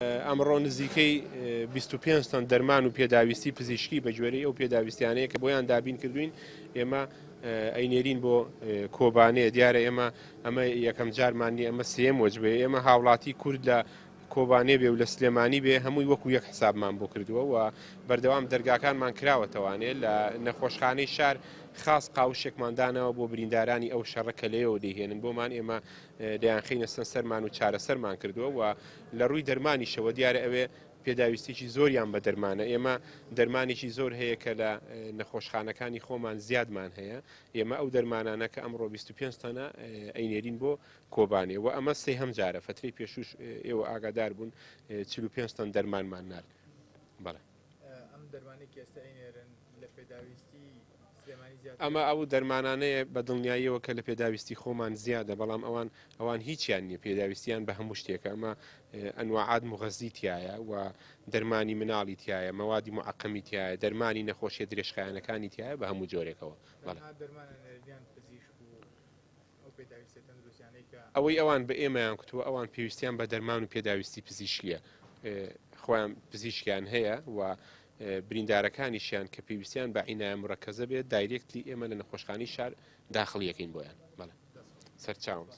ئەمڕۆ نزیکەی 25 تن دەرمان و پێداویستی پزیشکی بە گوێرەی ئەو پێداویستیانەیە کە بۆیان دابین کردوین ئێمە ئەینێرین بۆ کۆبانەیە دیارە ئەمە یەکەم جارمانی ئەمە سێم وەجبێ ئێمە هاوڵاتی کورد لە کۆبانێ بێ و لە سلێمانی بێ هەمووی وەکو یەک حسابمان بۆ کردووە و بەردەوام دەرگاکانمان کراوەتەوانێت لە نەخۆشخانەی شار خاص قاوشێکماندانەوە بۆ بریندارانی ئەو شەڕە کە لێەوە دەیهێنن بۆمان ئێمە دەیانخینە سەرمان و چارەسەرمان کردووە و لە ڕووی دەرمانیشەوە دیارە ئەوێ پێداویستێکی زۆریان بە دەرمانە ئێمە دەرمانێکی زۆر هەیە کە لە نەخۆشخانەکانی خۆمان زیادمان هەیە ئێمە ئەو دەرمانانە کە ئەمڕۆ 25 تەنە ئەینێرین بۆ کۆبانێ و ئەمە سێهەم جارە فترەی پێشوش ئێوە ئاگادار بوون 45 تەن دەرمانمان نار بەڵێ ئەم دەرمانێکی ئێستا ئەینێرن لە پێداویستی ئەمە ئەو دەرمانانەیە بە دڵنیاییەوە کە لە پێداویستی خۆمان زیادە بەڵام ئەوان هیچیان نییە پێداویستیان بە هەموو شتێکە ئەمە ئەنواعات مغەزی تایە و دەرمانی مناڵی تایە مەوادی معقەمی تایە دەرمانی نەخۆشیە درێژخایەنەکانی تایە بە هەموو جۆرێکەوە ئەوەی ئەوان بە ئێمەیان کوتووە ئەوان پێویستیان بە دەرمان و پێداویستی پزیشکیە خۆیان پزیشکیان هەیە و بریندارەکانیشیان کە پێویستیان بە عینایە مڕەکەزە بێت دایرێکتلی ئێمە لە نەخۆشخانەی شار داخڵیەکەین بۆیان بەڵێ سەرچاوم.